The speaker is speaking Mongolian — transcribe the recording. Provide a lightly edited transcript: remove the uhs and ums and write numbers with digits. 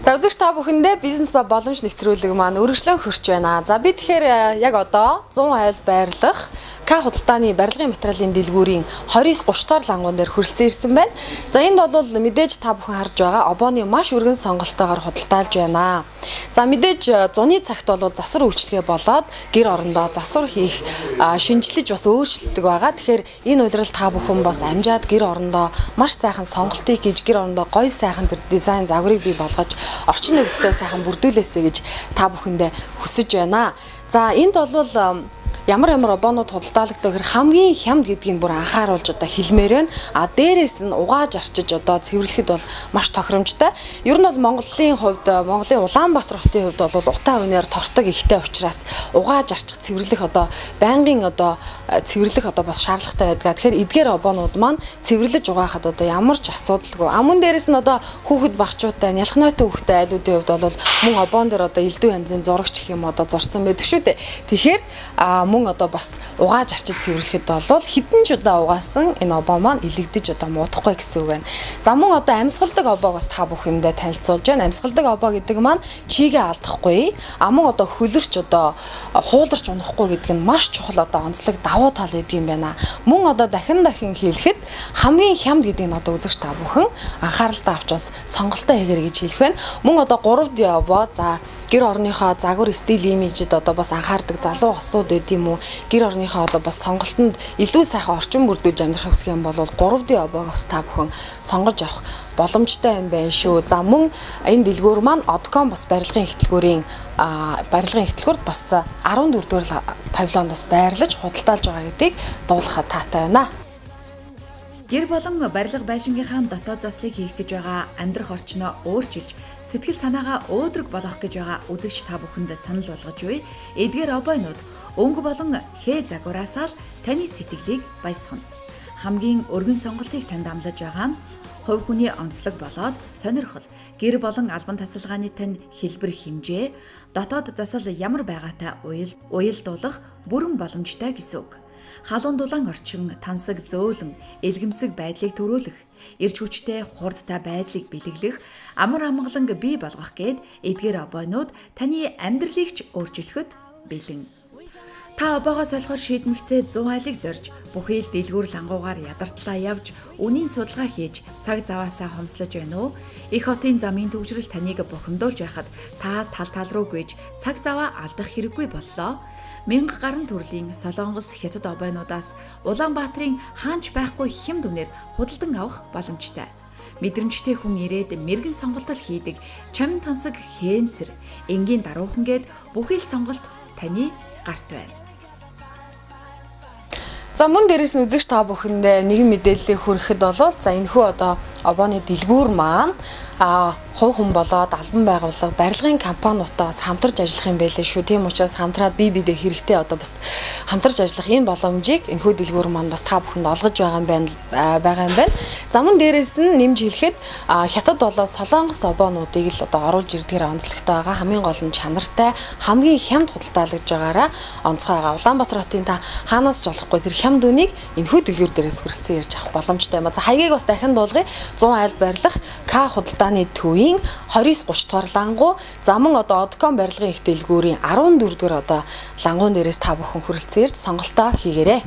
За үзэгч та бүхэндээ бизнес ба боломж нэвтрүүлэг маань үргэлжлэн хөрч байна. За би тэгэхээр яг одоо 100 айл байрлах К худалдааны барилгын материалын дэлгүүрийн 29-30 дугаар лангуун дээр хүрэлцэн ирсэн байна. За энд бол мэдээж та бүхэн харж байгаа обооны маш өргөн сонголтойгоор худалдаалж байна. За мэдээж зуны цагт бол засвар үйлчлэгээ болоод гэр орондоо засвар хийх шинжилж бас өөрчлөлтөг байгаа. Тэгэхээр энэ улирал та бүхэн бас амжаад гэр орондоо маш сайхан сонголтыг хийж гэр орондоо гоё сайхан тэр дизайн загварыг бий болгож орчин нөхцөлөө сайхан бүрдүүлээсэй гэж та бүхэндээ хүсэж байна. За энд бол ямар обоонууд худалдаалагддаг гэхээр хамгийн хямд гэдгийг бүр анхааруулж одоо хэлмээр байна. А дээрээс нь угааж арчиж одоо цэвэрлэхэд бол маш тохиромжтой. Ер нь бол Монголын хувьд Монголын Улаанбаатар хотын хувьд бол утаа үнээр тортог ихтэй учраас угааж арчих цэвэрлэх одоо байнгын одоо цэвэрлэх одоо бас шаардлагатай байдаг. Тэгэхээр эдгээр обоонууд маань цэвэрлэж угаахад одоо ямар ч асуудалгүй. Амун дээрээс нь одоо хүүхэд багчуутай, нялх нойтон хүүхдэд айлуудын хувьд бол мөн обоон дээр одоо элдв янзын зурагч гэх юм одоо зурцсан байдаг шүү дээ. Тэгэхээр мөн одоо бас угааж арчиж цэвэрлэхэд бол хэдэн ч удаа угаасан энэ обоо маань илэгдэж одоо муудахгүй гэсэн үг байна. За мөн одоо амьсгалдаг обоог бас та бүхэндээ танилцуулж байна. Амьсгалдаг обоо гэдэг маань чигээ алдахгүй, мөн одоо хөлөрч одоо хууларч унахгүй гэдэг нь маш чухал одоо онцлог давуу тал гэдэг юм байна. Мөн одоо дахин хэлэхэд хамгийн хямд гэдэг нь одоо үзэгч та бүхэн анхааралтай авчаас сонголтоо хийгэрэй гэж хэлэх байна. Мөн одоо 3D обоо за гэр орныхоо загвар стил имижид одоо бас анхаардаг залуу осууд байд юм уу? Гэр орныхоо одоо бас сонголтонд илүү сайхан орчин бүрдүүлж амьдрах хэсэг юм бол 3D обоог бас та бүхэн сонгож авах боломжтой юм байна шүү. За мөн энэ дэлгүүр маань Одком бас барилгын ихтлгүүрд бас 14 дугаар павильоноос байрлаж худалдаалж байгаа гэдгийг дуулахад таатай байна. Гэр болон барилга байшингийнхаа дотоод заслыг хийх гэж байгаа амьдрах орчноо өөрчилж сэтгэл санаагаа өөдрөг болгох гэж байгаа үзэгч та бүхэнд санал болгож буй. Эдгээр обойнууд өнгө болон хээ загвараасаа л таны сэтгэлийг баясгана. Хамгийн өргөн сонголтыг танд амлаж байгаа нь хувь хүний онцлог болоод сонирхол, гэр болон албан тасалгааны тань хэлбэр хэмжээ, дотоод засал ямар байгаатай уялдуулах бүрэн боломжтой гэсэн үг. Халуун дулаан орчин, тансаг зөөлөн, элгэмсэг байдлыг төрүүлэх, эрч хүчтэй хурдтай байдлыг бэлэглэх, амар амгаланг бий болгох гээд эдгээр обойнууд таны амьдралыг ч өөрчилөхөд бэлэн. Та обоогоо солихоор шийдэмгцээ 100 айлыг зорж, бүхий л дэлгүүр лангуугаар ядартлаа явж, үнийн судалгаа хийж, цаг заваасаа хомслож байна уу? Их хотын замын төвжрэл таныг бухимдуулж байхад та тал руу гүйж цаг заваа алдах хэрэггүй боллоо. 1000 гаруй төрлийн Солонгос, Хятад обойнуудаас Улаанбаатарын хаанч байхгүй хямд үнээр худалдан авах боломжтой. Мэдрэмжтэй хүн ирээд мэрэгэн сонголтол хийдэг чамин тансаг хээнцэр, энгийн даруухан гээд бүхий л сонголт таны гарт байна. За мөн дээрээс нь үзэгч та бүхэндээ нэгэн мэдээллийг хүрэхэд бол за энэхүү одоо обооны дэлгүүр маань хувь хүн болоод албан байгууллага барилгын компаниудаас хамтарч ажиллах юм байлээ шүү. Тийм учраас хамтраад бие биедээ хэрэгтэй одоо бас хамтарч ажиллах энэ боломжийг энэхүү дэлгүүр маань бас та бүхэнд олгож байгаа юм байна. За мөн дээрээс нь нэмж хэлэхэд Хятад болоод Солонгос обоонуудыг л одоо оруулж ирдгээр онцлогтой байгаа. Хамгийн гол нь чанартай, хамгийн хямд худалдаалж байгаараа онцгой байгаа. Улаанбаатар хотын та хаанаас ч олохгүй тэр хямд үнийг энэхүү дэлгүүр дээрээс хүрэлцэн ирж авах боломжтой юм. За хаягийг бас дахин дуулгая. 100 айл барилах К худалдааны төвийн 29-30 дугаар лангуу, за мөн одоо Одком барилгын их дэлгүүрийн 14 дугаар одоо лангуун дээрээс та бүхэн хүрэлцэн ирж сонголтоо хийгээрэй.